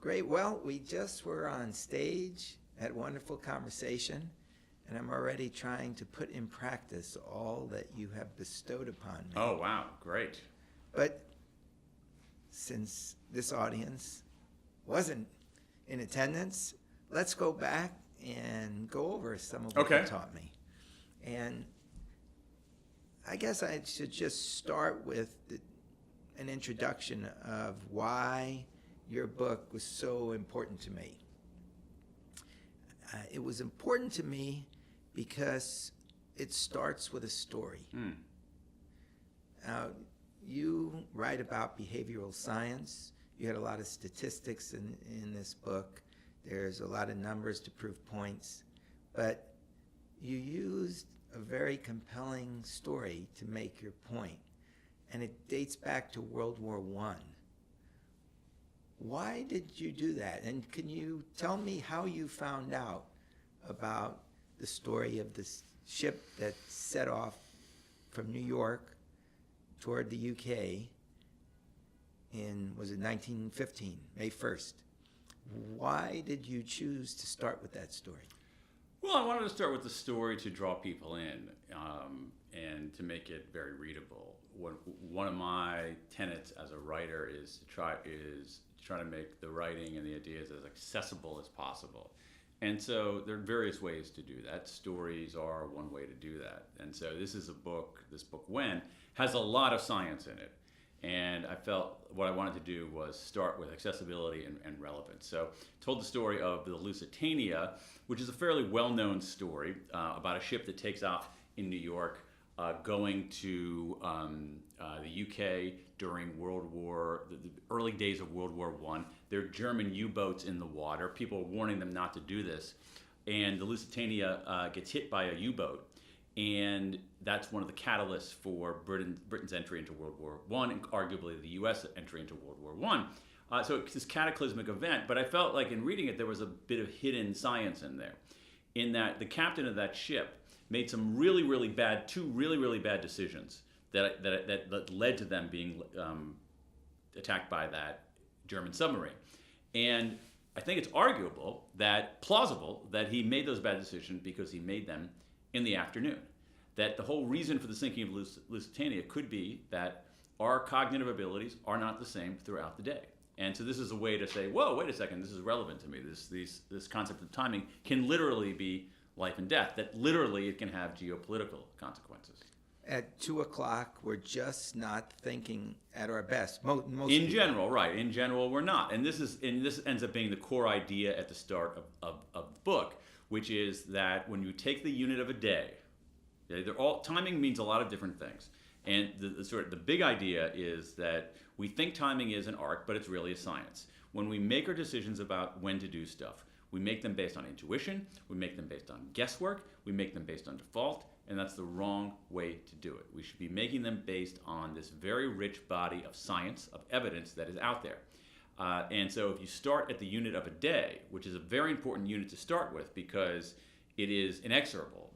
Great. Well, we just were on stage, had a wonderful conversation, and I'm already trying to put in practice all that you have bestowed upon me. Oh, wow. Great. But since this audience wasn't in attendance, let's go back and go over some of what you taught me. And I guess I should just start with an introduction of why your book was so important to me. It was important to me because it starts with a story. Now, you write about behavioral science. You had a lot of statistics in this book. There's a lot of numbers to prove points. But you used a very compelling story to make your point. And it dates back to World War I. Why did you do that? And can you tell me how you found out about the story of this ship that set off from New York toward the UK in, was it 1915, May 1st? Why did you choose to start with that story? Well, I wanted to start with the story to draw people in and to make it very readable. One of my tenets as a writer is to try to make the writing and the ideas as accessible as possible. And so there are various ways to do that. Stories are one way to do that. And so this book, When, has a lot of science in it. And I felt what I wanted to do was start with accessibility and relevance. So told the story of the Lusitania, which is a fairly well-known story about a ship that takes off in New York going to the UK during the early days of World War I. There are German U-boats in the water. People are warning them not to do this. And the Lusitania gets hit by a U-boat. And that's one of the catalysts for Britain's entry into World War I, and arguably the U.S. entry into World War I. So it's this cataclysmic event, but I felt like in reading it, there was a bit of hidden science in there, in that the captain of that ship made some two really, really bad decisions that led to them being attacked by that German submarine. And I think it's plausible that he made those bad decisions because he made them in the afternoon. That the whole reason for the sinking of Lusitania could be that our cognitive abilities are not the same throughout the day. And so this is a way to say, whoa, wait a second, this is relevant to me. This concept of timing can literally be life and death, that literally it can have geopolitical consequences. At 2 o'clock, we're just not thinking at our best. Most in general, right. In general, we're not. And this ends up being the core idea at the start of the book, which is that when you take the unit of a day, timing means a lot of different things. And the big idea is that we think timing is an art, but it's really a science. When we make our decisions about when to do stuff, we make them based on intuition, we make them based on guesswork, we make them based on default, and that's the wrong way to do it. We should be making them based on this very rich body of science, of evidence that is out there. And so if you start at the unit of a day, which is a very important unit to start with because it is inexorable.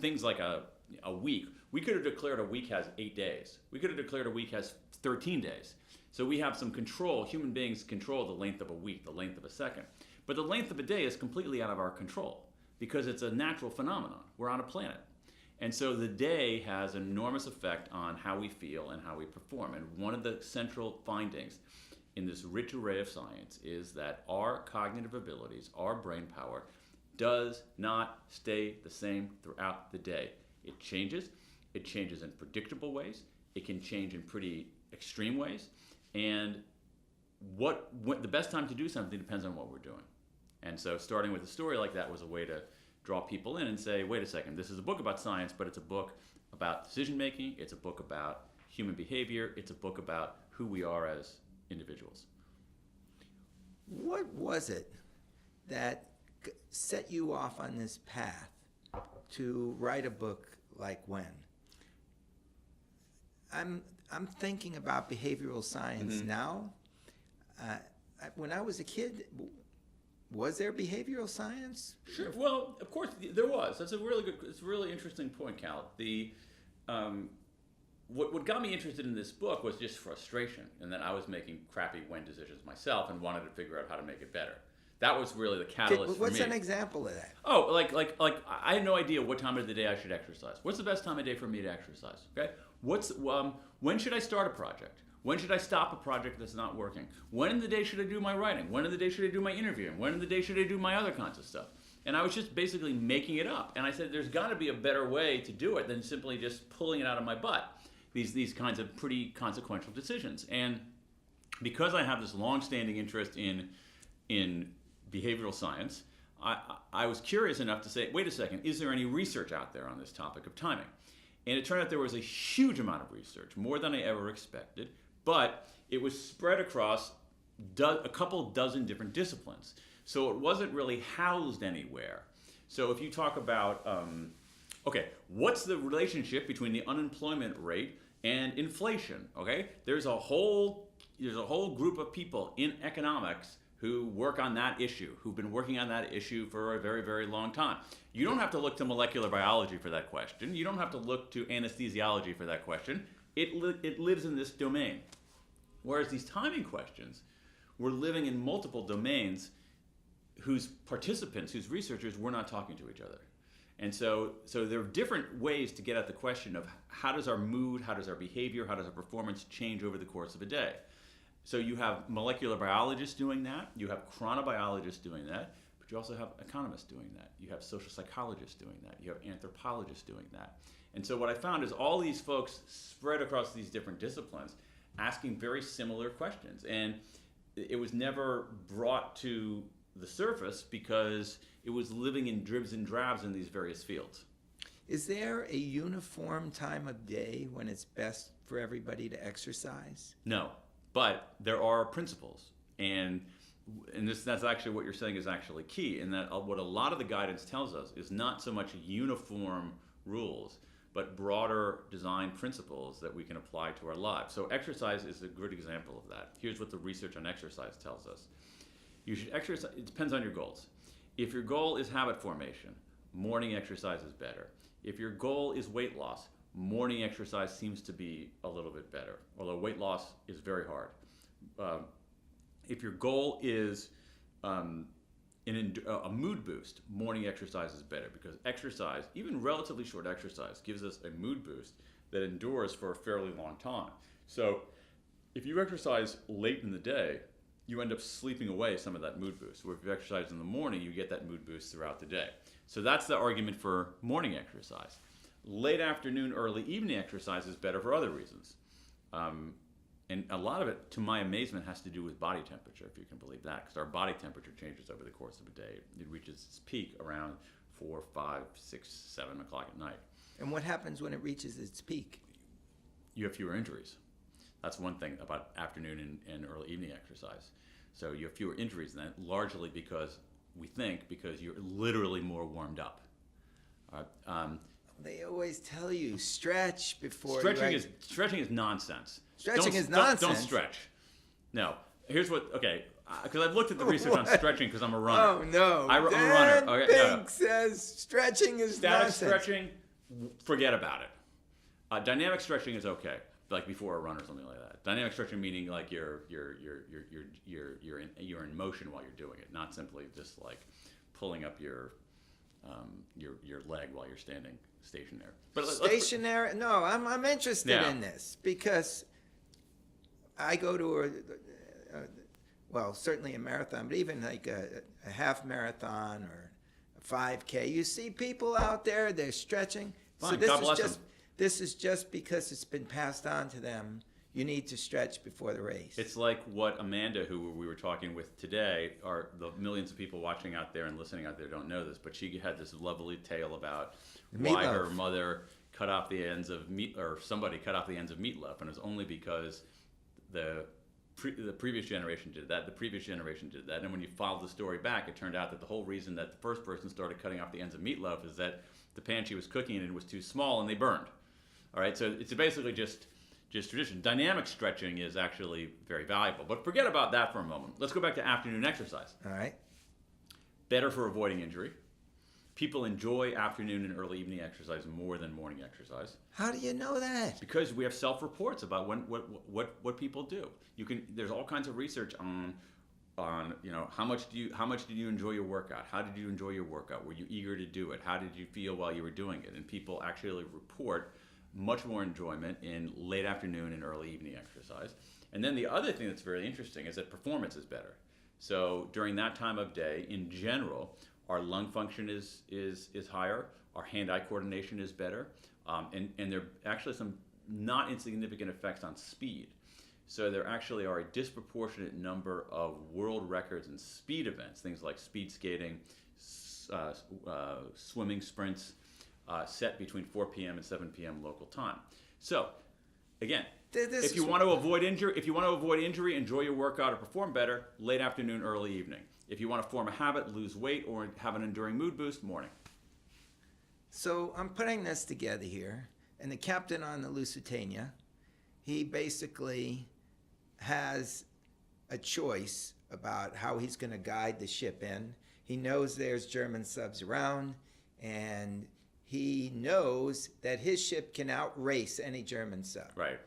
Things like a week, we could have declared a week has 8 days. We could have declared a week has 13 days. So we have some control, human beings control the length of a week, the length of a second. But the length of a day is completely out of our control because it's a natural phenomenon. We're on a planet. And so the day has an enormous effect on how we feel and how we perform. And one of the central findings in this rich array of science is that our cognitive abilities, our brain power, does not stay the same throughout the day. It changes. It changes in predictable ways. It can change in pretty extreme ways. And what the best time to do something depends on what we're doing. And so starting with a story like that was a way to draw people in and say, wait a second, this is a book about science, but it's a book about decision making, it's a book about human behavior, it's a book about who we are as individuals. What was it that set you off on this path to write a book like When? I'm thinking about behavioral science now. When I was a kid, was there behavioral science? Sure. Well, of course there was. It's a really interesting point, Cal. what got me interested in this book was just frustration, and that I was making crappy when decisions myself and wanted to figure out how to make it better. That was really the catalyst for me. What's an example of that? Oh, like I had no idea what time of the day I should exercise. What's the best time of day for me to exercise? Okay, when should I start a project? When should I stop a project that's not working? When in the day should I do my writing? When in the day should I do my interviewing? When in the day should I do my other kinds of stuff? And I was just basically making it up. And I said, there's got to be a better way to do it than simply just pulling it out of my butt. These kinds of pretty consequential decisions. And because I have this long-standing interest in behavioral science, I was curious enough to say, wait a second, is there any research out there on this topic of timing? And it turned out there was a huge amount of research, more than I ever expected, but it was spread across a couple dozen different disciplines. So it wasn't really housed anywhere. So if you talk about, okay, what's the relationship between the unemployment rate and inflation? Okay, there's a whole group of people in economics who work on that issue, who've been working on that issue for a very, very long time. You don't have to look to molecular biology for that question. You don't have to look to anesthesiology for that question. It lives in this domain. Whereas these timing questions, we're living in multiple domains whose participants, whose researchers, were not talking to each other. And so there are different ways to get at the question of how does our mood, how does our behavior, how does our performance change over the course of a day. So you have molecular biologists doing that, you have chronobiologists doing that, but you also have economists doing that. You have social psychologists doing that. You have anthropologists doing that. And so what I found is all these folks spread across these different disciplines asking very similar questions. And it was never brought to the surface because it was living in dribs and drabs in these various fields. Is there a uniform time of day when it's best for everybody to exercise? No, but there are principles, and that's actually what you're saying is actually key, in that what a lot of the guidance tells us is not so much uniform rules, but broader design principles that we can apply to our lives. So exercise is a good example of that. Here's what the research on exercise tells us. You should exercise, it depends on your goals. If your goal is habit formation, morning exercise is better. If your goal is weight loss, morning exercise seems to be a little bit better, although weight loss is very hard. If your goal is a mood boost, morning exercise is better, because exercise, even relatively short exercise, gives us a mood boost that endures for a fairly long time. So if you exercise late in the day, you end up sleeping away some of that mood boost. Where if you exercise in the morning, you get that mood boost throughout the day. So that's the argument for morning exercise. Late afternoon, early evening exercise is better for other reasons. And a lot of it, to my amazement, has to do with body temperature, if you can believe that, because our body temperature changes over the course of a day. It reaches its peak around 4, 5, 6, 7 o'clock at night. And what happens when it reaches its peak? You have fewer injuries. That's one thing about afternoon and early evening exercise. So you have fewer injuries than that, largely because you're literally more warmed up. They always tell you stretch before. Stretching is nonsense. Stretching is nonsense. Don't stretch. No. Here's what. Okay, because I've looked at the research on stretching because I'm a runner. Oh no. I'm a runner. Okay, Pink says stretching is static nonsense. stretching, forget about it. Dynamic stretching is okay, like before a run or something like that. Dynamic stretching meaning like you're in motion while you're doing it, not simply just like pulling up your leg while you're standing stationary. But stationary? No, I'm interested in this because I go to well, certainly a marathon, but even like a half marathon or a 5K. You see people out there, they're stretching. Fine, So this is just because it's been passed on to them. You need to stretch before the race. It's like what Amanda, who we were talking with today, are the millions of people watching out there and listening out there don't know this, but she had this lovely tale about why her mother cut off the ends of meat, or somebody cut off the ends of meatloaf, and it was only because the previous generation did that, the previous generation did that, and when you followed the story back, it turned out that the whole reason that the first person started cutting off the ends of meatloaf is that the pan she was cooking in was too small and they burned. All right, so it's basically just tradition. Dynamic stretching is actually very valuable, but forget about that for a moment. Let's go back to afternoon exercise. All right. Better for avoiding injury. People enjoy afternoon and early evening exercise more than morning exercise How do you know that? because we have self-reports about what people do. There's all kinds of research on how much did you enjoy your workout? How did you enjoy your workout? Were you eager to do it? How did you feel while you were doing it? And people actually report much more enjoyment in late afternoon and early evening exercise. And then the other thing that's very interesting is that performance is better. So during that time of day, in general, our lung function is higher, our hand-eye coordination is better, and there are actually some not insignificant effects on speed. So there actually are a disproportionate number of world records in speed events, things like speed skating, swimming sprints, set between 4 p.m. and 7 p.m. local time. So, again, if you want to avoid injury, enjoy your workout or perform better, late afternoon, early evening. If you want to form a habit, lose weight, or have an enduring mood boost, morning. So I'm putting this together here, and the captain on the Lusitania, he basically has a choice about how he's going to guide the ship in. He knows there's German subs around, and he knows that his ship can outrace any German sub. Right.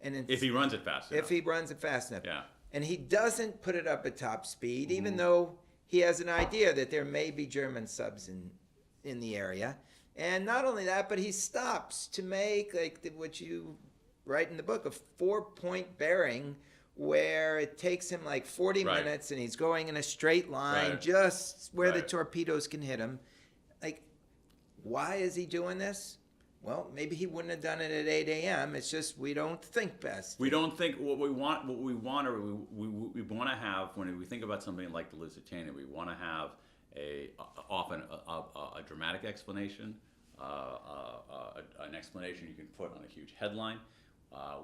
And if he runs it fast enough. If he runs it fast enough. Yeah. And he doesn't put it up at top speed, even though he has an idea that there may be German subs in the area. And not only that, but he stops to make, like what you write in the book, a 4-point bearing where it takes him like 40 minutes and he's going in a straight line just where the torpedoes can hit him. Like, why is he doing this? Well, maybe he wouldn't have done it at 8 a.m. It's just we don't think best. We don't think what we want to have when we think about something like the Lusitania. We want to have often a dramatic explanation, an explanation you can put on a huge headline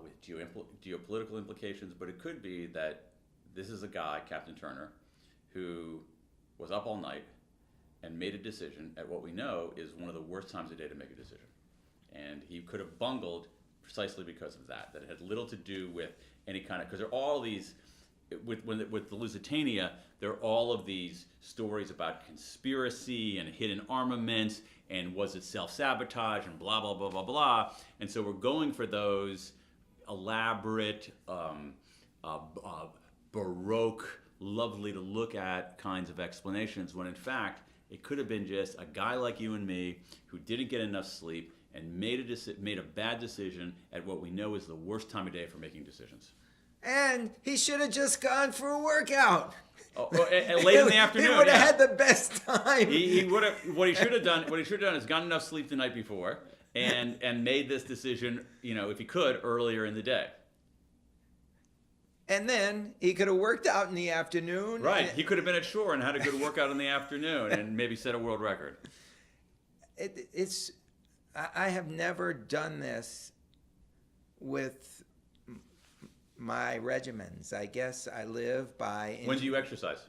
with geopolitical implications. But it could be that this is a guy, Captain Turner, who was up all night and made a decision at what we know is one of the worst times of day to make a decision. And he could have bungled precisely because of that. That it had little to do with any kind of, because there are all these, with the Lusitania, there are all of these stories about conspiracy and hidden armaments and was it self-sabotage and blah, blah, blah, blah, blah. And so we're going for those elaborate, Baroque, lovely to look at kinds of explanations when in fact, it could have been just a guy like you and me who didn't get enough sleep and made a bad decision at what we know is the worst time of day for making decisions. And he should have just gone for a workout. Late in the afternoon. He would have had the best time. He would have. What he should have done is gotten enough sleep the night before and made this decision. If he could, earlier in the day. And then he could have worked out in the afternoon. Right. He could have been at shore and had a good workout in the afternoon and maybe set a world record. I have never done this with my regimens. I guess I live by... When do you exercise?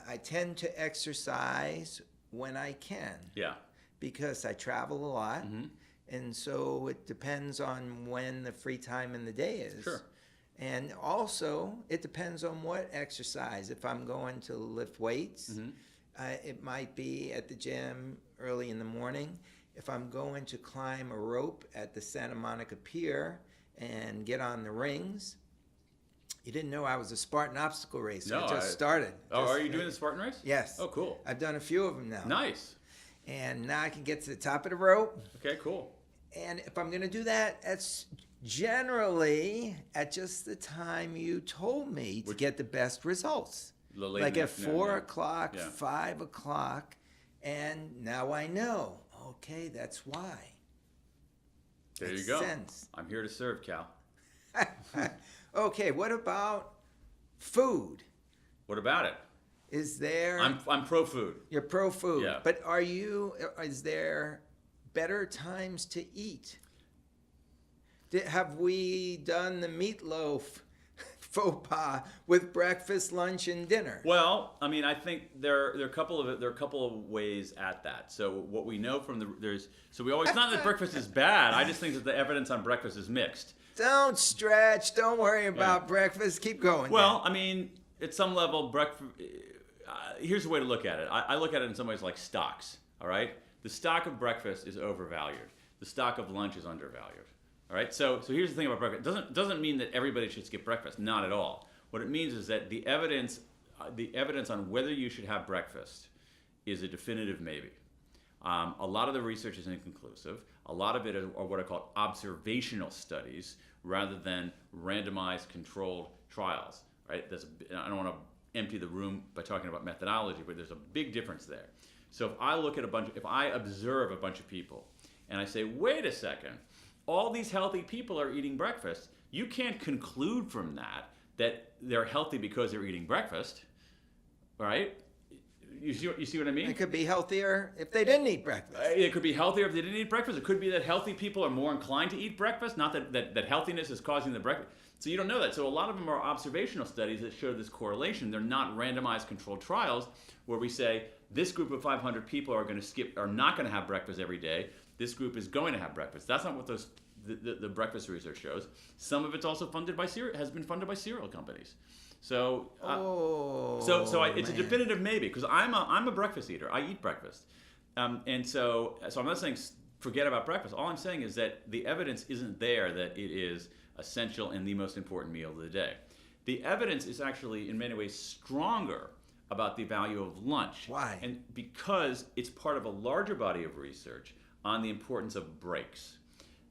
I tend to exercise when I can. Yeah. Because I travel a lot. Mm-hmm. And so it depends on when the free time in the day is. Sure. And also, it depends on what exercise. If I'm going to lift weights, it might be at the gym early in the morning. If I'm going to climb a rope at the Santa Monica Pier and get on the rings, you didn't know I was a Spartan obstacle racer. No, I just started. Are you doing the Spartan race? Yes. Oh, cool. I've done a few of them now. Nice. And now I can get to the top of the rope. Okay, cool. And if I'm going to do that, that's generally at just the time you told me to get the best results. Like at 4 o'clock, 5 o'clock, and now I know. Okay, that's why. There you go. Sense. I'm here to serve, Cal. Okay, what about food? What about it? Is there... I'm pro food. You're pro food. Yeah. But is there better times to eat? Have we done the meatloaf faux pas with breakfast, lunch, and dinner? Well, I mean, I think there are a couple of ways at that. So what we know from we always not that breakfast is bad. I just think that the evidence on breakfast is mixed. Don't stretch. Don't worry about breakfast. Keep going. Well, I mean, at some level, breakfast. Here's a way to look at it. I look at it in some ways like stocks. all right, the stock of breakfast is overvalued. The stock of lunch is undervalued. All right. So here's the thing about breakfast. It doesn't mean that everybody should skip breakfast. Not at all. What it means is that the evidence on whether you should have breakfast is a definitive maybe. A lot of the research is inconclusive. A lot of it are what are called observational studies rather than randomized controlled trials. Right? I don't want to empty the room by talking about methodology, but there's a big difference there. So if I observe a bunch of people and I say, wait a second, all these healthy people are eating breakfast, you can't conclude from that they're healthy because they're eating breakfast, right? You see what I mean? It could be healthier if they didn't eat breakfast. It could be healthier if they didn't eat breakfast. It could be that healthy people are more inclined to eat breakfast, not that healthiness is causing the breakfast. So you don't know that. So a lot of them are observational studies that show this correlation. They're not randomized controlled trials where we say this group of 500 people are not going to have breakfast every day. This group is going to have breakfast. That's not what the breakfast research shows. Some of it's also has been funded by cereal companies. So, it's a definitive maybe because I'm a breakfast eater. I eat breakfast, and so I'm not saying forget about breakfast. All I'm saying is that the evidence isn't there that it is essential and the most important meal of the day. The evidence is actually in many ways stronger about the value of lunch. Why? And because it's part of a larger body of research on the importance of breaks.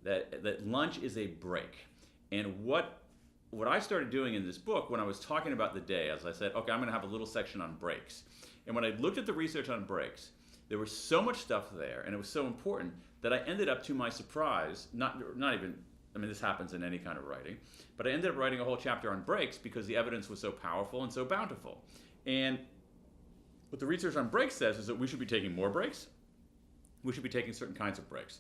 That lunch is a break, and what I started doing in this book when I was talking about the day, as I said, okay, I'm going to have a little section on breaks. And when I looked at the research on breaks, there was so much stuff there, and it was so important that I ended up, to my surprise, not even, I mean, this happens in any kind of writing, but I ended up writing a whole chapter on breaks because the evidence was so powerful and so bountiful. And what the research on breaks says is that we should be taking more breaks. We should be taking certain kinds of breaks.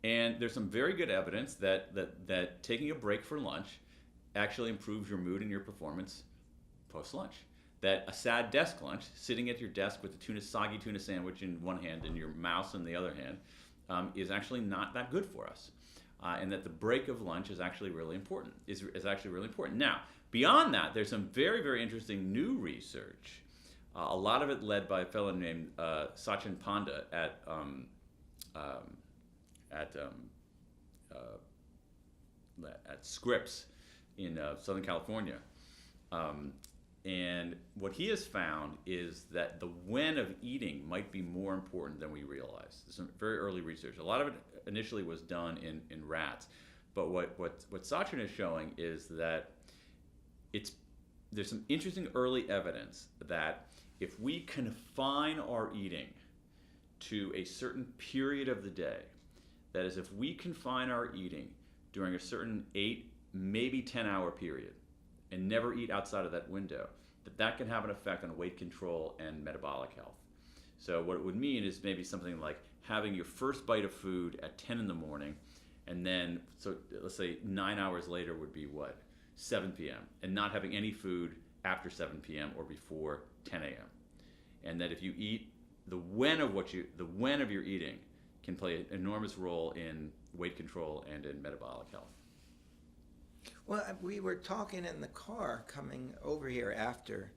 And there's some very good evidence that taking a break for lunch actually improves your mood and your performance post-lunch. That a sad desk lunch, sitting at your desk with a soggy tuna sandwich in one hand and your mouse in the other hand, is actually not that good for us. And that the break of lunch is actually really important. Is actually really important. Now, beyond that, there's some very, very interesting new research. A lot of it led by a fellow named Sachin Panda at Scripps in Southern California. And what he has found is that the when of eating might be more important than we realize. There's some very early research. A lot of it initially was done in rats. But what Sachin is showing is that there's some interesting early evidence that if we confine our eating to a certain period of the day, that is, if we confine our eating during a certain 8, maybe 10-hour period, and never eat outside of that window, that can have an effect on weight control and metabolic health. So what it would mean is maybe something like having your first bite of food at 10 in the morning, and then, so let's say 9 hours later would be what? 7 p.m. And not having any food after 7 p.m. or before 10 a.m. And that if you eat, the when of your eating can play an enormous role in weight control and in metabolic health. Well, we were talking in the car coming over here after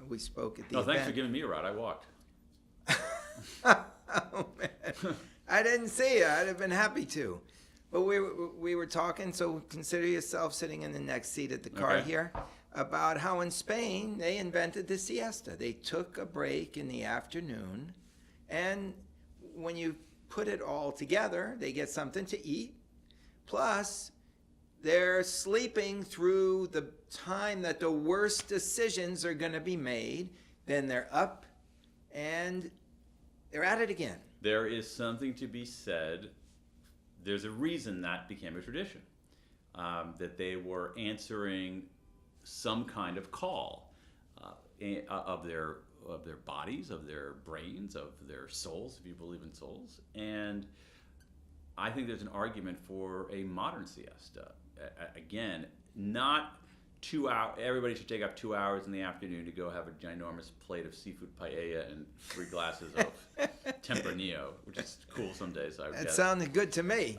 we spoke at the event. Thanks for giving me a ride. I walked. Oh, man. I didn't see you. I'd have been happy to. But we were talking, so consider yourself sitting in the next seat at the car here, about how in Spain they invented the siesta. They took a break in the afternoon, and when you put it all together, they get something to eat, plus they're sleeping through the time that the worst decisions are going to be made. Then they're up and they're at it again. There is something to be said. There's a reason that became a tradition, that they were answering some kind of call of their bodies, of their brains, of their souls, if you believe in souls. And I think there's an argument for a modern siesta. Again, not 2 hours. Everybody should take up 2 hours in the afternoon to go have a ginormous plate of seafood paella and 3 glasses of Tempranillo, which is cool some days. That sounded good to me.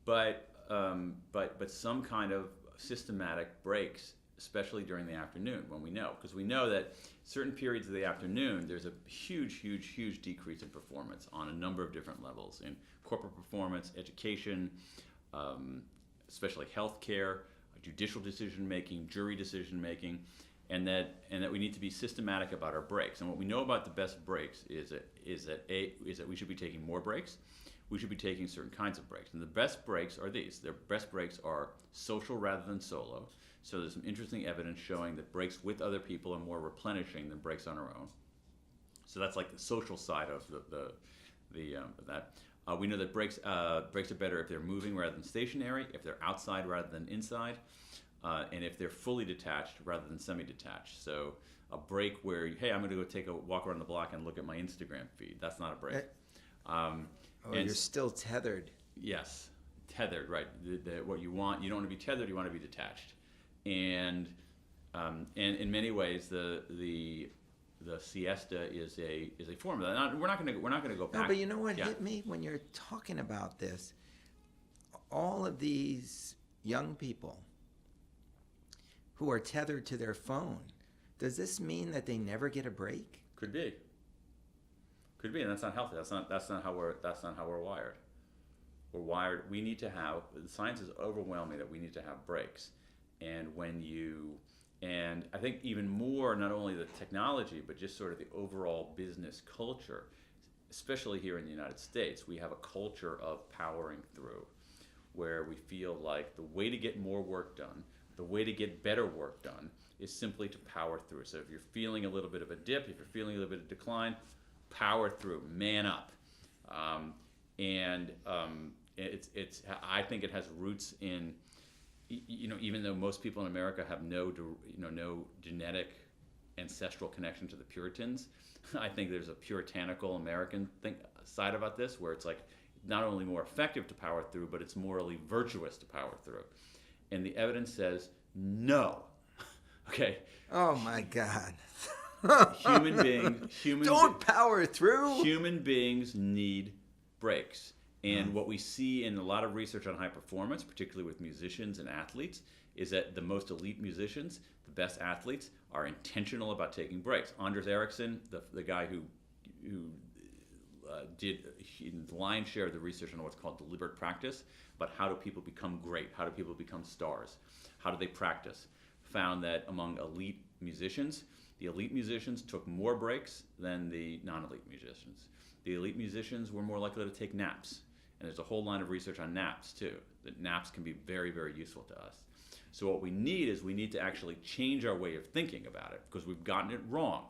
But some kind of systematic breaks especially during the afternoon when we know, because we know that certain periods of the afternoon there's a huge decrease in performance on a number of different levels in corporate performance, education, especially healthcare, judicial decision making, jury decision making, and that we need to be systematic about our breaks. And what we know about the best breaks is that we should be taking more breaks. We should be taking certain kinds of breaks. And the best breaks are these. The best breaks are social rather than solo. So there's some interesting evidence showing that breaks with other people are more replenishing than breaks on our own. So that's like the social side of that. We know that breaks are better if they're moving rather than stationary, if they're outside rather than inside, and if they're fully detached rather than semi-detached. So a break where, hey, I'm going to go take a walk around the block and look at my Instagram feed. That's not a break. You're still tethered. Yes, tethered, right. What you want, you don't want to be tethered, you want to be detached. And in many ways, the siesta is a form of that. Now, we're not going to go back. No, but you know what Yeah. hit me when you're talking about this? All of these young people who are tethered to their phone, does this mean that they never get a break? Could be, and that's not healthy. That's not how we're wired. We're wired. We need to have. The science is overwhelming that we need to have breaks, and I think even more, not only the technology, but just sort of the overall business culture, especially here in the United States, we have a culture of powering through, where we feel like the way to get more work done, the way to get better work done, is simply to power through. So if you're feeling a little bit of a dip, if you're feeling a little bit of decline, power through, man up. I think it has roots in, even though most people in America have no genetic ancestral connection to the Puritans, I think there's a puritanical American side about this, where it's like not only more effective to power through, but it's morally virtuous to power through. And the evidence says no. Okay. Oh my God. Don't power through. Human beings need breaks. And what we see in a lot of research on high performance, particularly with musicians and athletes, is that the most elite musicians, the best athletes, are intentional about taking breaks. Anders Ericsson, the guy who did the lion's share of the research on what's called deliberate practice, but how do people become great? How do people become stars? How do they practice? Found that among elite musicians, the elite musicians took more breaks than the non-elite musicians. The elite musicians were more likely to take naps. And there's a whole line of research on naps too, that naps can be very, very useful to us. So what we need to actually change our way of thinking about it, because we've gotten it wrong.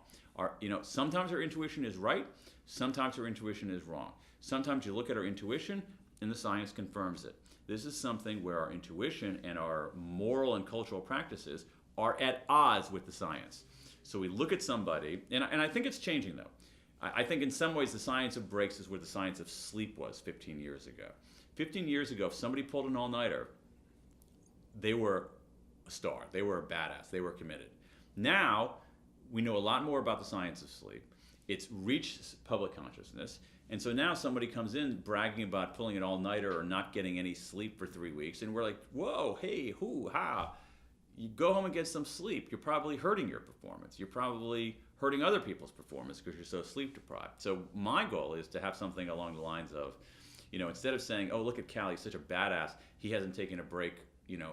Sometimes our intuition is right, sometimes our intuition is wrong. Sometimes you look at our intuition and the science confirms it. This is something where our intuition and our moral and cultural practices are at odds with the science. So we look at somebody, and I think it's changing though. I think in some ways the science of breaks is where the science of sleep was 15 years ago. 15 years ago, if somebody pulled an all-nighter, they were a star. They were a badass. They were committed. Now, we know a lot more about the science of sleep. It's reached public consciousness. And so now somebody comes in bragging about pulling an all-nighter or not getting any sleep for 3 weeks, and we're like, whoa, hey, hoo, ha. You go home and get some sleep. You're probably hurting your performance. You're probably hurting other people's performance because you're so sleep deprived. So my goal is to have something along the lines of, instead of saying, oh, look at Cal, he's such a badass, he hasn't taken a break,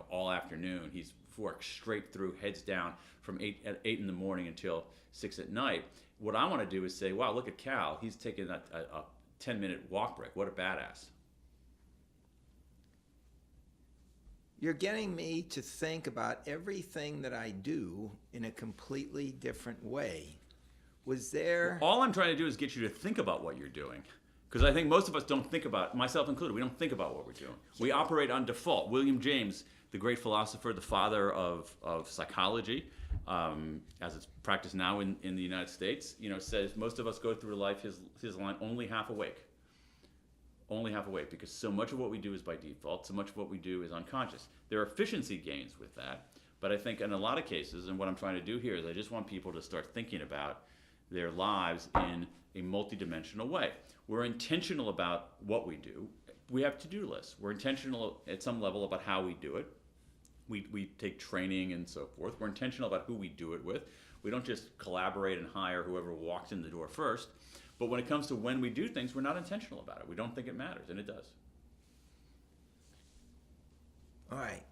all afternoon. He's worked straight through, heads down from 8 in the morning until 6 at night. What I want to do is say, wow, look at Cal, he's taking a 10-minute walk break. What a badass. You're getting me to think about everything that I do in a completely different way. Was there... All I'm trying to do is get you to think about what you're doing. Because I think most of us don't think about, myself included, we don't think about what we're doing. We operate on default. William James, the great philosopher, the father of psychology, as it's practiced now in the United States, says most of us go through life, his line, only half awake. Only half awake, because so much of what we do is by default, so much of what we do is unconscious. There are efficiency gains with that, but I think in a lot of cases, and what I'm trying to do here is I just want people to start thinking about their lives in a multidimensional way. We're intentional about what we do. We have to-do lists. We're intentional at some level about how we do it. We take training and so forth. We're intentional about who we do it with. We don't just collaborate and hire whoever walks in the door first. But when it comes to when we do things, we're not intentional about it. We don't think it matters, and it does. All right.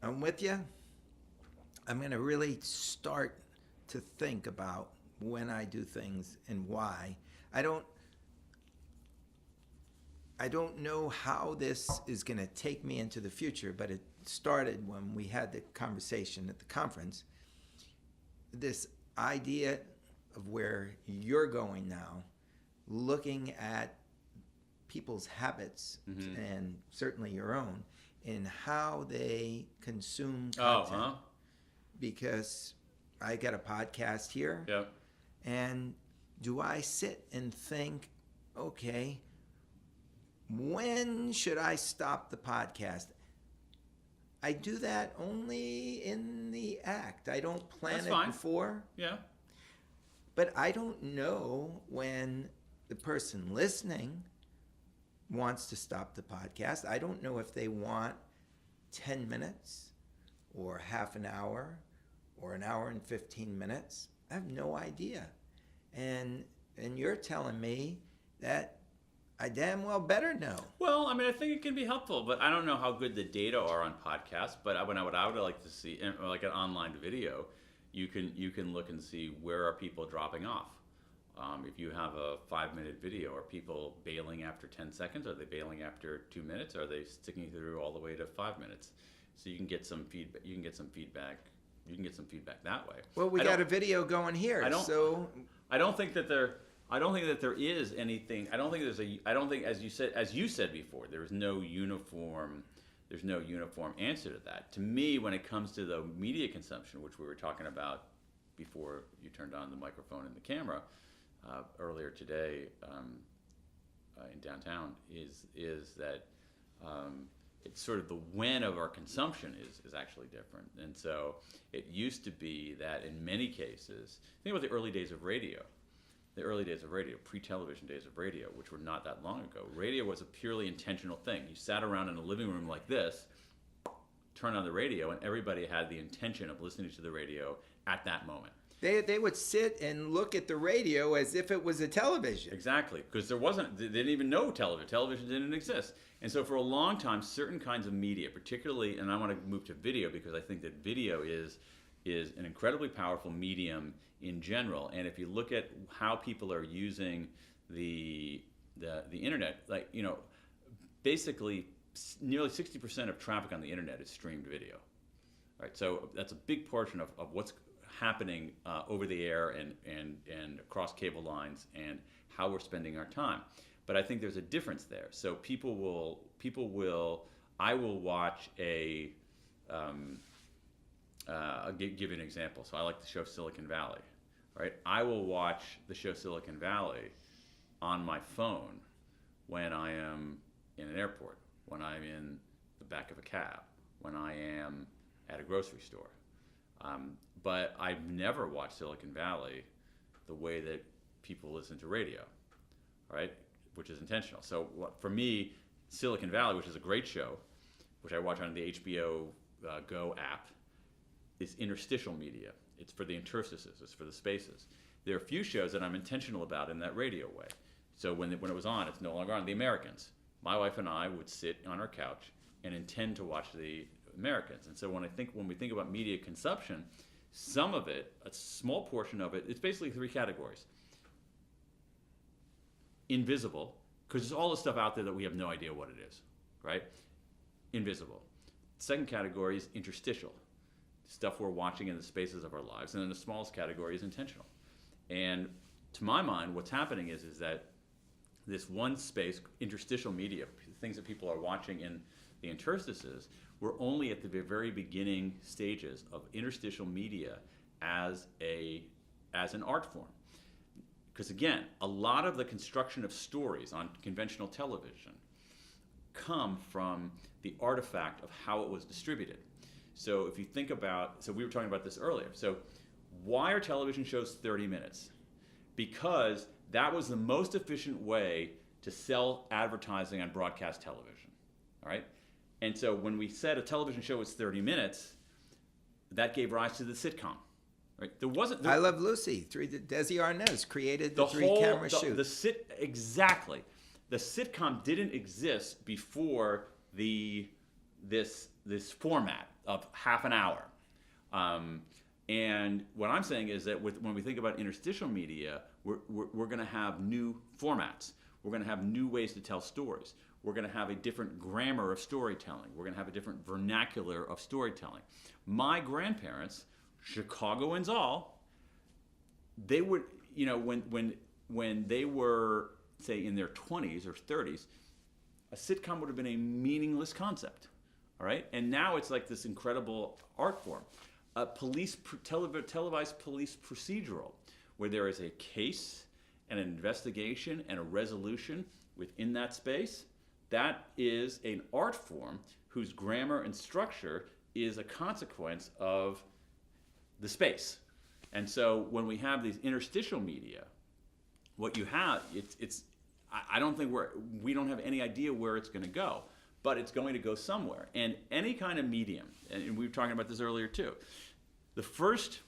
I'm with you. I'm going to really start to think about when I do things and why. I don't know how this is going to take me into the future, but it started when we had the conversation at the conference. This idea of where you're going now, looking at people's habits and certainly your own, and how they consume content. Because I got a podcast here. Yeah. And do I sit and think, okay, when should I stop the podcast? I do that only in the act. I don't plan That's it fine. before. Yeah. But I don't know when the person listening wants to stop the podcast. I don't know if they want 10 minutes or half an hour or an hour and 15 minutes. I have no idea. And you're telling me that I damn well better know. Well, I mean, I think it can be helpful, but I don't know how good the data are on podcasts. But what I would like to see, like an online video, you can look and see where are people dropping off. If you have a 5-minute video, are people bailing after 10 seconds? Are they bailing after 2 minutes? Are they sticking through all the way to 5 minutes? So you can get some feedback. You can get some feedback that way. Well, we got a video going here. I don't think that there is anything. I don't think as you said before, there's no uniform answer to that. To me, when it comes to the media consumption, which we were talking about before you turned on the microphone and the camera earlier today in downtown, is that it's sort of the when of our consumption is actually different. And so it used to be that in many cases, think about the early days of radio. Pre-television days of radio, which were not that long ago. Radio was a purely intentional thing. You sat around in a living room like this, turn on the radio, and everybody had the intention of listening to the radio at that moment. They would sit and look at the radio as if it was a television. Exactly, because they didn't even know television. Television didn't exist. And so for a long time, certain kinds of media, particularly, and I want to move to video because I think that video is an incredibly powerful medium in general. And if you look at how people are using the internet, like, basically nearly 60% of traffic on the internet is streamed video. Right? So that's a big portion of what's happening over the air and across cable lines and how we're spending our time. But I think there's a difference there. So I will watch I'll give you an example. So I like the show Silicon Valley, right? I will watch the show Silicon Valley on my phone when I am in an airport, when I'm in the back of a cab, when I am at a grocery store. But I've never watched Silicon Valley the way that people listen to radio, right? Which is intentional. So for me, Silicon Valley, which is a great show, which I watch on the HBO Go app, is interstitial media. It's for the interstices. It's for the spaces. There are a few shows that I'm intentional about in that radio way. So when it was on, it's no longer on. The Americans. My wife and I would sit on our couch and intend to watch the Americans. And so when we think about media consumption, some of it, a small portion of it, it's basically 3 categories. Invisible, because there's all the stuff out there that we have no idea what it is, right? Invisible. Second category is interstitial, stuff we're watching in the spaces of our lives. And then the smallest category is intentional. And to my mind, what's happening is that this one space, interstitial media, things that people are watching in the interstices, we're only at the very beginning stages of interstitial media as an art form. Because again, a lot of the construction of stories on conventional television come from the artifact of how it was distributed. So if you think about, so we were talking about this earlier. So why are television shows 30 minutes? Because that was the most efficient way to sell advertising on broadcast television. All right? And so when we said a television show was 30 minutes, that gave rise to the sitcom. Right? There wasn't. I Love Lucy. Desi Arnaz created the the three-camera shoot. Exactly. The sitcom didn't exist before this format of half an hour. And what I'm saying is that when we think about interstitial media, we're going to have new formats. We're going to have new ways to tell stories. We're going to have a different grammar of storytelling. We're going to have a different vernacular of storytelling. My grandparents, Chicagoans all, they would, when they were, say, in their 20s or 30s, a sitcom would have been a meaningless concept. All right? And now it's like this incredible art form. A televised police procedural, where there is a case and an investigation and a resolution within that space, that is an art form whose grammar and structure is a consequence of the space. And so when we have these interstitial media, what you have, I don't think we don't have any idea where it's going to go, but it's going to go somewhere. And any kind of medium, and we were talking about this earlier too, the first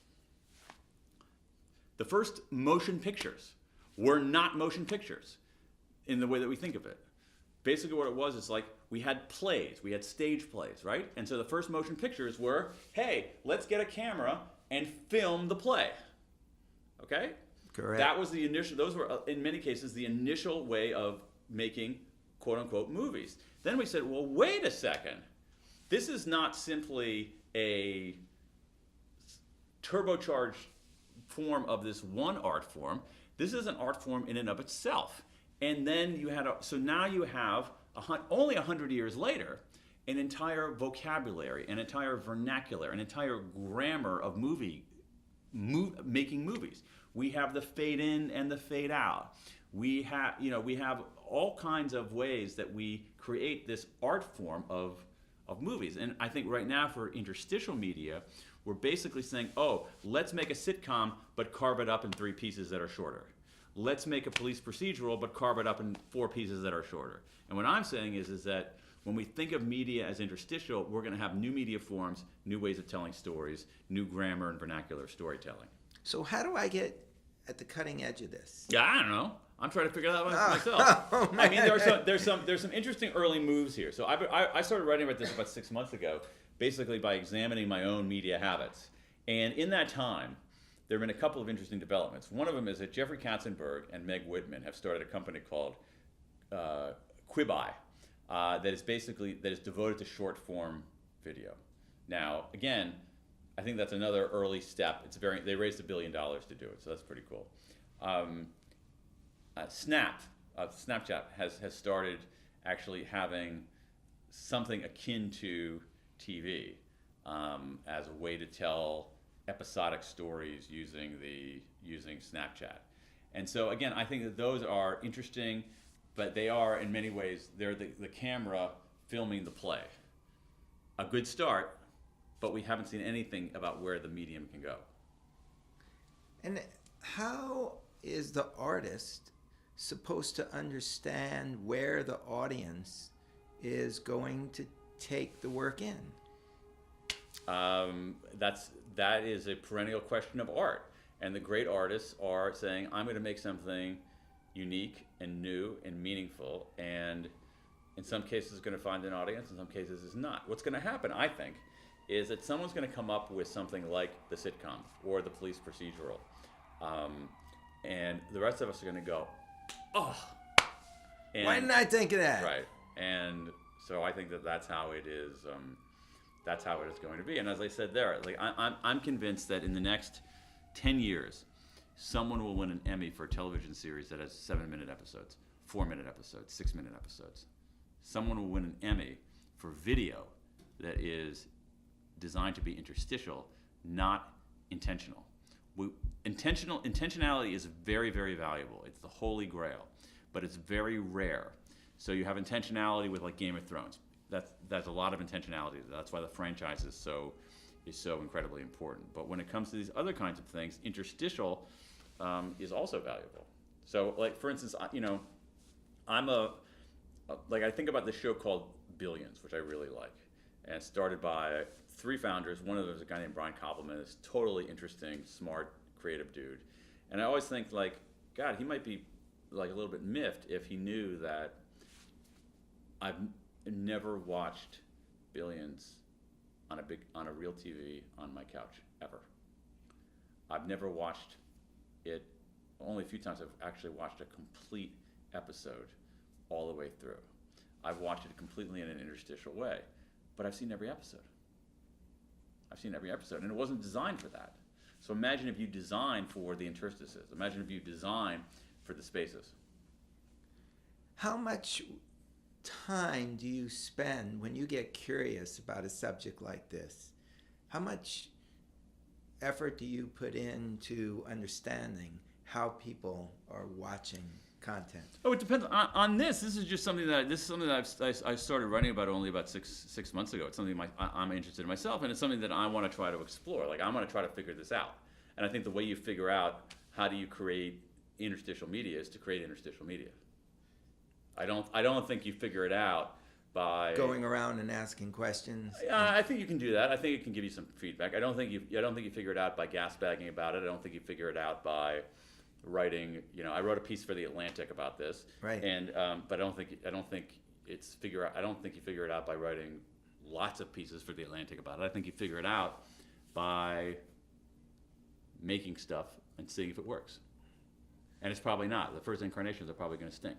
motion pictures were not motion pictures in the way that we think of it. Basically what it was is like we had plays, we had stage plays, right? And so the first motion pictures were, hey, let's get a camera and film the play. Okay? Correct. That was the initial, those were in many cases the initial way of making quote unquote movies. Then we said, well, wait a second. This is not simply a turbocharged form of this one art form. This is an art form in and of itself. And then you had, so now you have, only 100 years later, an entire vocabulary, an entire vernacular, an entire grammar of making movies. We have the fade in and the fade out. We have all kinds of ways that we create this art form of movies. And I think right now for interstitial media, we're basically saying, oh, let's make a sitcom, but carve it up in 3 pieces that are shorter. Let's make a police procedural, but carve it up in 4 pieces that are shorter. And what I'm saying is that when we think of media as interstitial, we're going to have new media forms, new ways of telling stories, new grammar and vernacular storytelling. So how do I get at the cutting edge of this? Yeah, I don't know. I'm trying to figure that out myself. Oh, I mean, there's some interesting early moves here. So I started writing about this about 6 months ago, basically by examining my own media habits. And in that time, there have been a couple of interesting developments. One of them is that Jeffrey Katzenberg and Meg Whitman have started a company called Quibi that is devoted to short form video. Now, again, I think that's another early step. They raised $1 billion to do it, so that's pretty cool. Snapchat has started actually having something akin to TV as a way to tell episodic stories using Snapchat. And so again, I think that those are interesting, but they are in many ways, they're the camera filming the play. A good start, but we haven't seen anything about where the medium can go. And how is the artist supposed to understand where the audience is going to take the work in? That is a perennial question of art. And the great artists are saying, I'm going to make something unique and new and meaningful, and in some cases it's going to find an audience, in some cases it's not. What's going to happen, I think, is that someone's going to come up with something like the sitcom or the police procedural. And the rest of us are going to go, oh. And, why didn't I think of that? Right. And so I think that's how it is. That's how it is going to be. And as I said there, like I'm convinced that in the next 10 years, someone will win an Emmy for a television series that has 7-minute episodes, 4-minute episodes, 6-minute episodes. Someone will win an Emmy for video that is designed to be interstitial, not intentional. Intentionality is very, very valuable. It's the holy grail, but it's very rare. So you have intentionality with like Game of Thrones. That's a lot of intentionality. That's why the franchise is so incredibly important. But when it comes to these other kinds of things, interstitial is also valuable. So, like for instance, I think about this show called Billions, which I really like. And it's started by 3 founders. One of them is a guy named Brian Koppelman. Is totally interesting, smart, creative dude. And I always think like, God, he might be like a little bit miffed if he knew that I've never watched Billions on a real TV on my couch ever. I've never watched it. Only a few times I've actually watched a complete episode all the way through. I've watched it completely in an interstitial way, but I've seen every episode. And it wasn't designed for that. So imagine if you design for the interstices. Imagine if you design for the spaces. How much time do you spend when you get curious about a subject like this? How much effort do you put into understanding how people are watching content? Oh, it depends on this. This is just something that I started writing about only about six months ago. It's something I'm interested in myself, and it's something that I want to try to explore. Like I want to try to figure this out. And I think the way you figure out how do you create interstitial media is to create interstitial media. I don't think you figure it out by going around and asking questions. I think you can do that. I think it can give you some feedback. I don't think you figure it out by gasbagging about it. I don't think you figure it out by writing. I wrote a piece for the Atlantic about this, right? And but I don't think you figure it out by writing lots of pieces for the Atlantic about it. I think you figure it out by making stuff and seeing if it works. And it's probably not. The first incarnations are probably going to stink.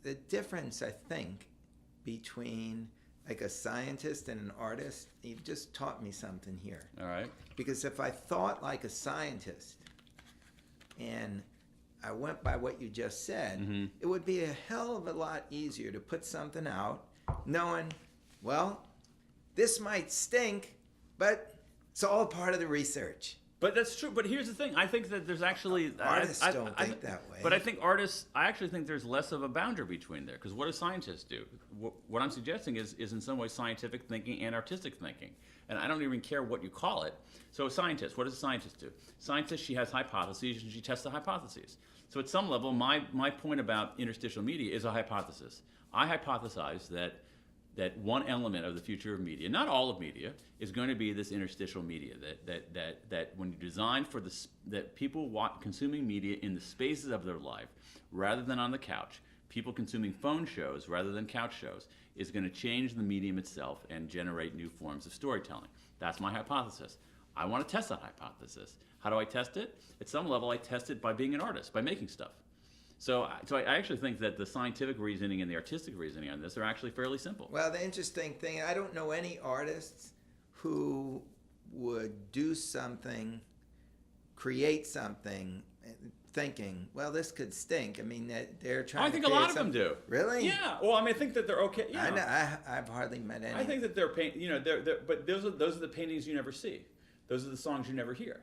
The difference, I think, between like a scientist and an artist, you've just taught me something here. All right. Because if I thought like a scientist and I went by what you just said, mm-hmm. It would be a hell of a lot easier to put something out knowing, well, this might stink, but it's all part of the research. But that's true. But here's the thing. I think that there's actually artists don't think that way. But I actually think there's less of a boundary between there. Because what do scientists do? What I'm suggesting is in some way scientific thinking and artistic thinking. And I don't even care what you call it. So a scientist, what does a scientist do? Scientist, she has hypotheses and she tests the hypotheses. So at some level, my point about interstitial media is a hypothesis. I hypothesize that one element of the future of media, not all of media, is going to be this interstitial media. That when you design for that people consuming media in the spaces of their life, rather than on the couch, people consuming phone shows rather than couch shows, is going to change the medium itself and generate new forms of storytelling. That's my hypothesis. I want to test that hypothesis. How do I test it? At some level, I test it by being an artist, by making stuff. So I actually think that the scientific reasoning and the artistic reasoning on this are actually fairly simple. Well, the interesting thing, I don't know any artists who would do something, create something, thinking, well, this could stink. I mean, they're trying to I think a lot of them do. Really? Yeah. Well, I mean, I think that they're okay. Yeah. I know, I've hardly met any. I think that they're but those are the paintings you never see. Those are the songs you never hear.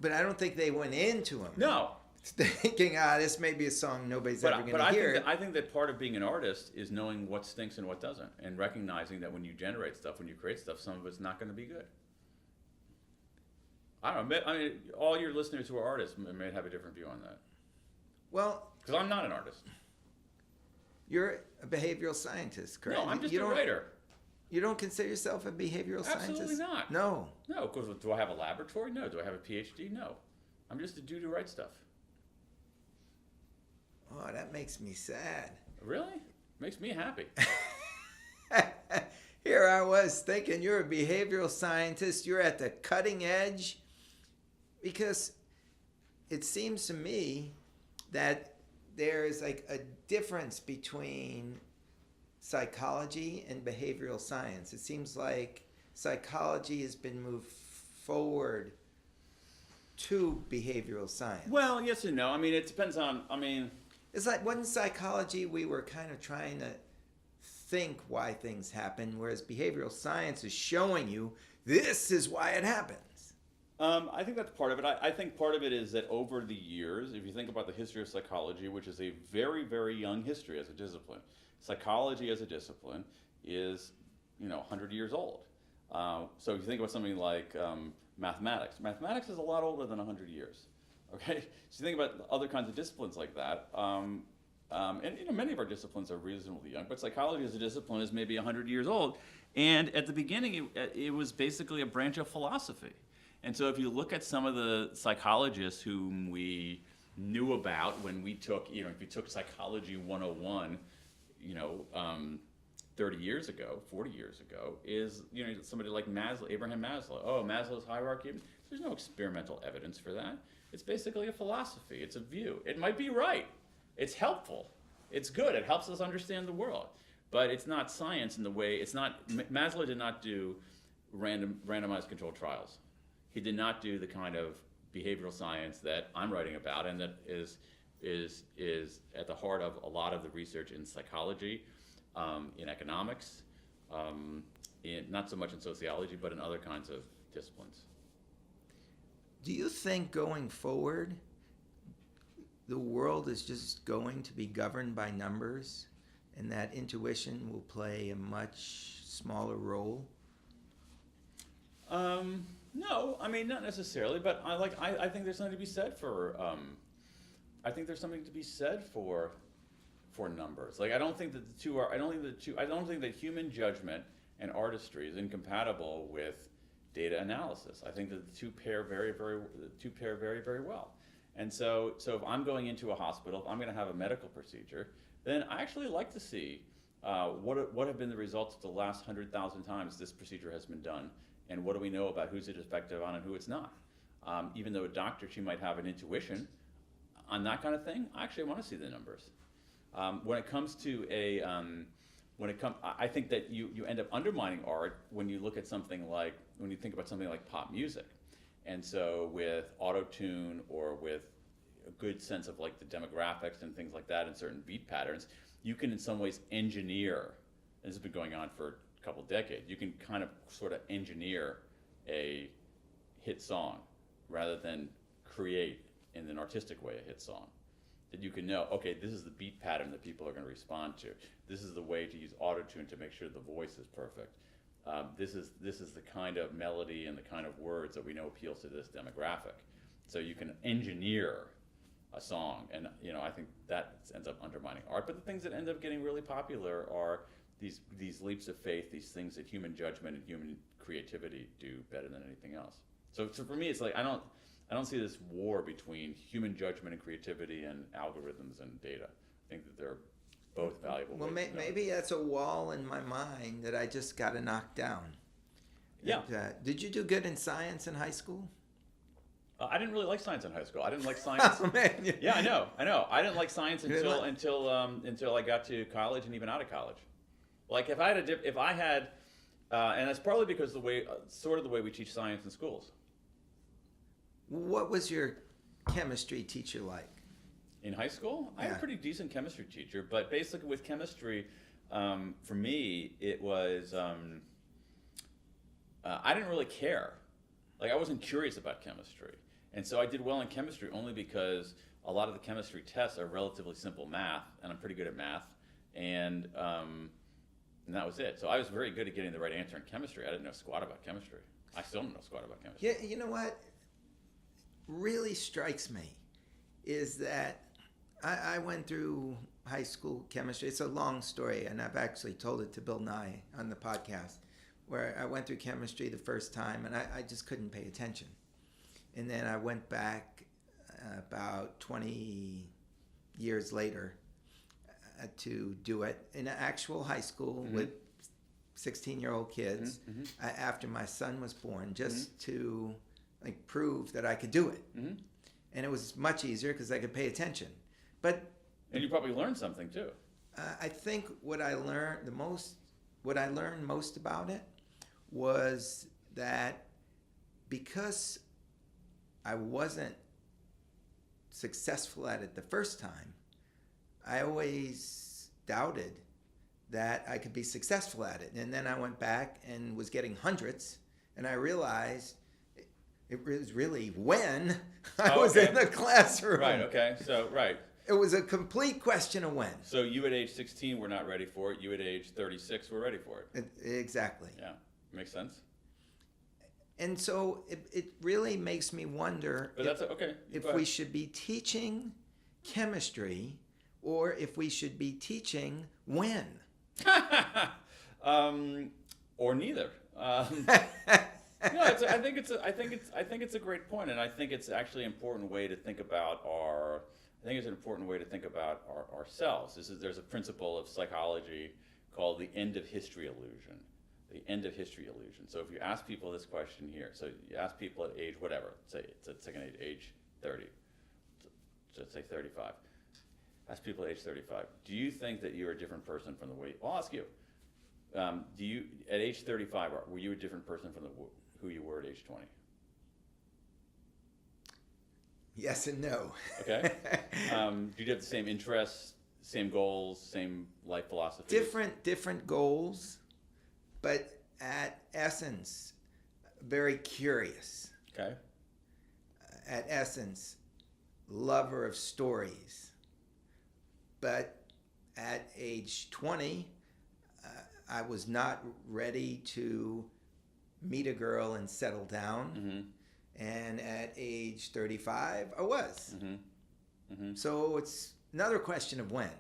But I don't think they went into them. No. Thinking, this may be a song nobody's ever going to hear. I think that part of being an artist is knowing what stinks and what doesn't, and recognizing that when you generate stuff, when you create stuff, some of it's not going to be good. I don't know. I mean, all your listeners who are artists may have a different view on that. Well, because I'm not an artist. You're a behavioral scientist, correct? No, I'm just a writer. You don't consider yourself a behavioral scientist? Absolutely not. No. No, because do I have a laboratory? No. Do I have a PhD? No. I'm just a dude who writes stuff. Oh, that makes me sad. Really? Makes me happy. Here I was thinking you're a behavioral scientist. You're at the cutting edge. Because it seems to me that there is like a difference between psychology and behavioral science. It seems like psychology has been moved forward to behavioral science. Well, yes and no. I mean, it depends on, it's like when psychology we were kind of trying to think why things happen, whereas behavioral science is showing you this is why it happens. I think that's part of it. I think part of it is that over the years, if you think about the history of psychology, which is a very, very young history as a discipline, psychology as a discipline is, 100 years old. So if you think about something like mathematics is a lot older than 100 years. Okay, so you think about other kinds of disciplines like that, and many of our disciplines are reasonably young, but psychology as a discipline is maybe 100 years old. And at the beginning, it was basically a branch of philosophy. And so if you look at some of the psychologists whom we knew about when we took, if you took Psychology 101, 30 years ago, 40 years ago, is, somebody like Maslow, Abraham Maslow. Oh, Maslow's hierarchy. There's no experimental evidence for that. It's basically a philosophy. It's a view. It might be right. It's helpful. It's good. It helps us understand the world. But it's not science in the way, it's not, Maslow did not do randomized controlled trials. He did not do the kind of behavioral science that I'm writing about and that is at the heart of a lot of the research in psychology, in economics, not so much in sociology, but in other kinds of disciplines. Do you think going forward, the world is just going to be governed by numbers and that intuition will play a much smaller role? No, I mean, not necessarily, but I think there's something to be said for, I think there's something to be said for numbers. Like, I don't think that human judgment and artistry is incompatible with data analysis. I think that the two pair very, very well. And so if I'm going into a hospital, if I'm going to have a medical procedure, then I actually like to see what have been the results of the last 100,000 times this procedure has been done, and what do we know about who's it effective on and who it's not. Even though a doctor, she might have an intuition on that kind of thing, I actually want to see the numbers. When it comes to I think that you end up undermining art when you look at when you think about something like pop music. And so with auto-tune or with a good sense of like the demographics and things like that and certain beat patterns, you can in some ways engineer, and this has been going on for a couple decades, you can kind of sort of engineer a hit song rather than create in an artistic way a hit song. That you can know, okay, this is the beat pattern that people are going to respond to. This is the way to use auto-tune to make sure the voice is perfect. This is the kind of melody and the kind of words that we know appeals to this demographic. So you can engineer a song, and I think that ends up undermining art. But the things that end up getting really popular are these leaps of faith, these things that human judgment and human creativity do better than anything else. So for me, it's like I don't see this war between human judgment and creativity and algorithms and data. I think that they're both valuable. Well, maybe that's a wall in my mind that I just got to knock down. Yeah. Did you do good in science in high school? I didn't really like science in high school. I didn't like science. Oh, man. Yeah, I know. I didn't like science until I got to college and even out of college. Like if I had, and that's probably because the way we teach science in schools. What was your chemistry teacher like? In high school, I had a pretty decent chemistry teacher, but basically with chemistry, for me, it was I didn't really care. Like I wasn't curious about chemistry, and so I did well in chemistry only because a lot of the chemistry tests are relatively simple math, and I'm pretty good at math, and that was it. So I was very good at getting the right answer in chemistry. I didn't know squat about chemistry. I still don't know squat about chemistry. Yeah, you know what really strikes me is that I went through high school chemistry. It's a long story, and I've actually told it to Bill Nye on the podcast, where I went through chemistry the first time, and I just couldn't pay attention. And then I went back about 20 years later to do it in an actual high school with 16-year-old kids after my son was born, just to like prove that I could do it. And it was much easier because I could pay attention. And you probably learned something too. I think what I learned most about it was that because I wasn't successful at it the first time, I always doubted that I could be successful at it. And then I went back and was getting hundreds, and I realized it was really when I was in the classroom. Right, okay, so, right. It was a complete question of when. So you at age 16 were not ready for it. You at age 36 were ready for it. Exactly. Yeah, makes sense. And so it really makes me wonder But that's okay. if Go we ahead. should be teaching chemistry or if we should be teaching when. Or neither. No, I think it's a great point, and I think it's actually an important way to think about ourselves. There's a principle of psychology called the end of history illusion. The end of history illusion. So if you ask people this question here, so you ask people at age whatever, say it's at second age 30, so let's say 35. Ask people at age 35, do you think that you're a different person from the way? Well, I'll ask you. Do you at age 35 were you a different person from who you were at age 20? Yes and no. Okay. Do you have the same interests, same goals, same life philosophy? Different goals, but at essence, very curious. Okay. At essence, lover of stories. But at age 20, I was not ready to meet a girl and settle down. Mm-hmm. And at age 35, I was. Mm-hmm. Mm-hmm. So it's another question of when.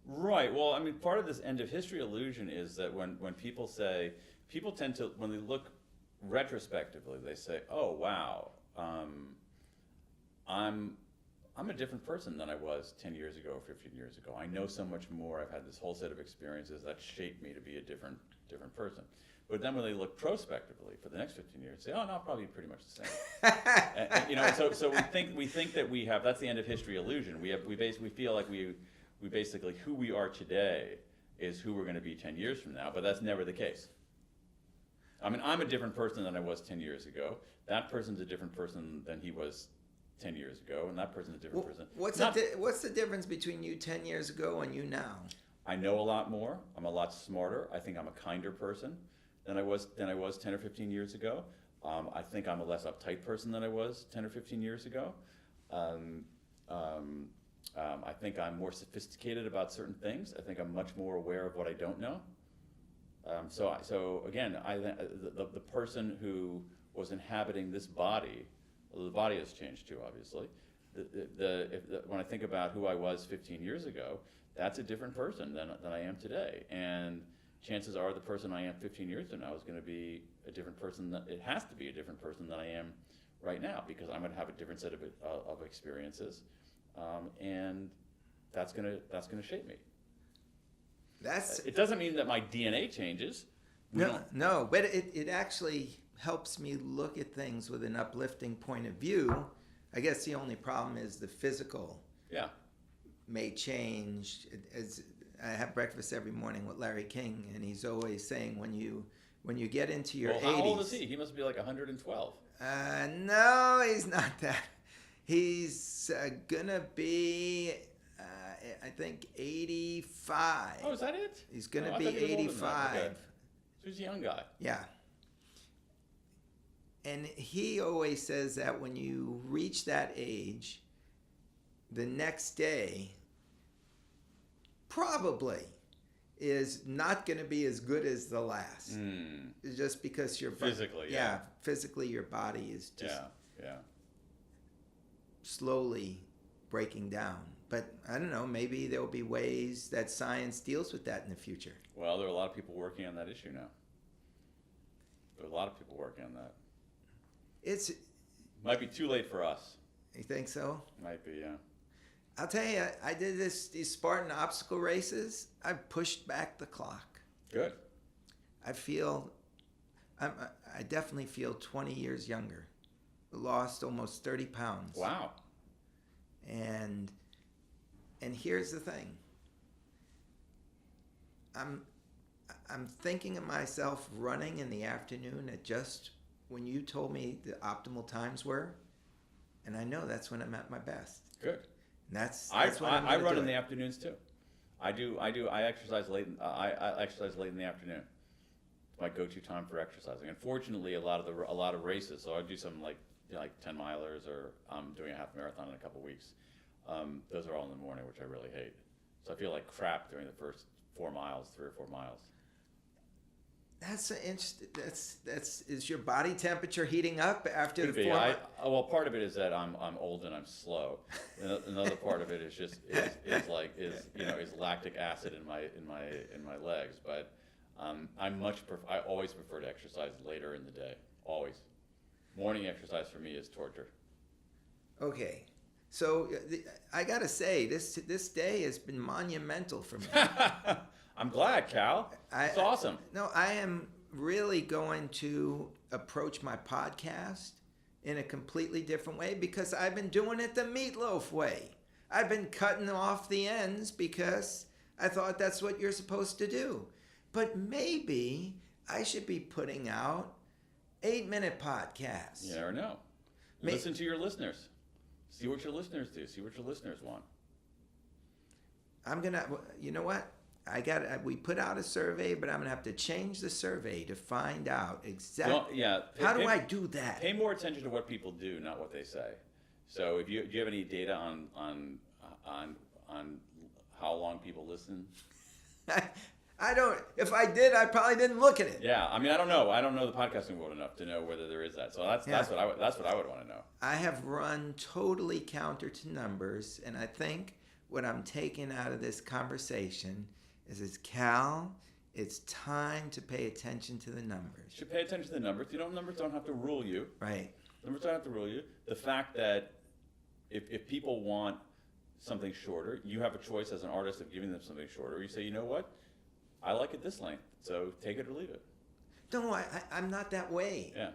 Right. Well, I mean, part of this end of history illusion is that when people tend to, when they look retrospectively, they say, oh, wow, I'm a different person than I was 10 years ago or 15 years ago. I know so much more. I've had this whole set of experiences that shaped me to be a different person. But then when they look prospectively for the next 15 years, say, oh, no, probably pretty much the same. and, so we think that we have, that's the end of history illusion. We feel like we basically, who we are today is who we're going to be 10 years from now, but that's never the case. I mean, I'm a different person than I was 10 years ago. That person's a different person than he was 10 years ago, and that person's a different person. What's the difference between you 10 years ago and you now? I know a lot more. I'm a lot smarter. I think I'm a kinder person than I was 10 or 15 years ago. I think I'm a less uptight person than I was 10 or 15 years ago. I think I'm more sophisticated about certain things. I think I'm much more aware of what I don't know. So again, the person who was inhabiting this body, well, the body has changed too, obviously. When I think about who I was 15 years ago, that's a different person than I am today. And chances are the person I am 15 years from now is going to be a different person. It has to be a different person than I am right now, because I'm going to have a different set of experiences, and that's going to shape me. It doesn't mean that my DNA changes. No, but it actually helps me look at things with an uplifting point of view. I guess the only problem is the physical. Yeah. May change. As I have breakfast every morning with Larry King, and he's always saying when you get into your 80s. How old is he? He must be like 112. No, he's not that. He's gonna be, I think, 85. Oh, is that it? He's gonna I be thought he was older than that. 85. Okay. So he's a young guy. Yeah. And he always says that when you reach that age, the next day probably is not going to be as good as the last. Just because your physically, physically your body is just yeah, slowly breaking down. But I don't know, maybe there'll be ways that science deals with that in the future. Well, there are a lot of people working on that issue now. There are a lot of people working on that. Might be too late for us. You think so? Might be, yeah. I'll tell you, I did these Spartan obstacle races. I pushed back the clock. Good. I definitely feel 20 years younger. Lost almost 30 pounds. Wow. And here's the thing. I'm thinking of myself running in the afternoon at just when you told me the optimal times were, and I know that's when I'm at my best. Good. And that's what I run in the afternoons too. I exercise late. I exercise late in the afternoon. It's my go-to time for exercising. Unfortunately, a lot of races. So I do some like 10 milers, or I'm doing a half marathon in a couple weeks. Those are all in the morning, which I really hate. So I feel like crap during the first 3 or 4 miles. That's an interesting. That's is your body temperature heating up after Could the be. 4 months? Well, part of it is that I'm old and I'm slow. Another part of it is just is lactic acid in my legs. But I always prefer to exercise later in the day. Always. Morning exercise for me is torture. Okay, so I gotta say this day has been monumental for me. I'm glad, Cal. It's awesome. No, I am really going to approach my podcast in a completely different way because I've been doing it the Meatloaf way. I've been cutting off the ends because I thought that's what you're supposed to do. But maybe I should be putting out 8-minute podcasts. You never know. Listen to your listeners. See what your listeners do. See what your listeners want. I'm gonna, you know what? We put out a survey, but I'm gonna have to change the survey to find out exactly. How do I do that? Pay more attention to what people do, not what they say. So, do you have any data on how long people listen? I don't. If I did, I probably didn't look at it. Yeah, I mean, I don't know. I don't know the podcasting world enough to know whether there is that. So that's what I would want to know. I have run totally counter to numbers, and I think what I'm taking out of this conversation is Cal, it's time to pay attention to the numbers. You should pay attention to the numbers. Numbers don't have to rule you. Right. Numbers don't have to rule you. The fact that if people want something shorter, you have a choice as an artist of giving them something shorter. You say, you know what? I like it this length, so take it or leave it. No, I'm not that way. Yeah.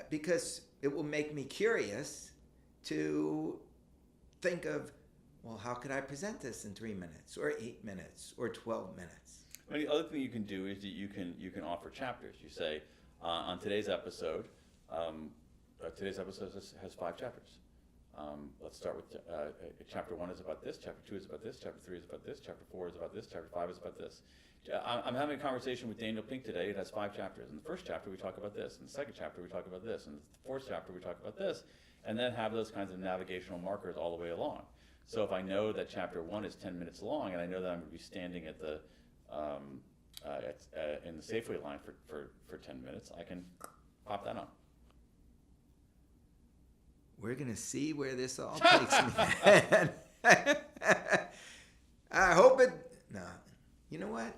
Because it will make me curious to think of, well, how could I present this in 3 minutes or 8 minutes or 12 minutes? Well, the other thing you can do is that you can offer chapters. You say, on today's episode has 5 chapters. Let's start with chapter 1 is about this, chapter 2 is about this, chapter 3 is about this, chapter 4 is about this, chapter 5 is about this. I'm having a conversation with Daniel Pink today. It has 5 chapters. In the first chapter, we talk about this. In the second chapter, we talk about this. In the fourth chapter, we talk about this. And then have those kinds of navigational markers all the way along. So if I know that chapter 1 is 10 minutes long, and I know that I'm going to be standing at the in the Safeway line for 10 minutes, I can pop that on. We're going to see where this all takes me. I hope it... No. You know what?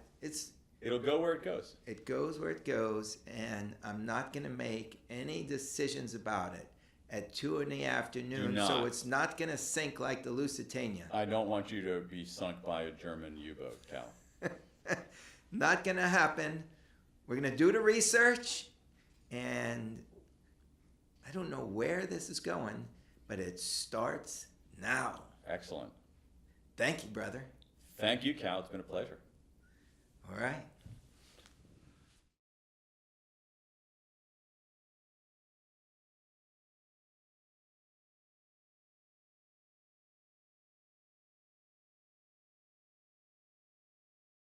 It'll go where it goes. It goes where it goes, and I'm not going to make any decisions about it at 2 in the afternoon, so it's not going to sink like the Lusitania. I don't want you to be sunk by a German U-boat, Cal. Not going to happen. We're going to do the research, and I don't know where this is going, but it starts now. Excellent. Thank you, brother. Thank you, Cal. It's been a pleasure. All right.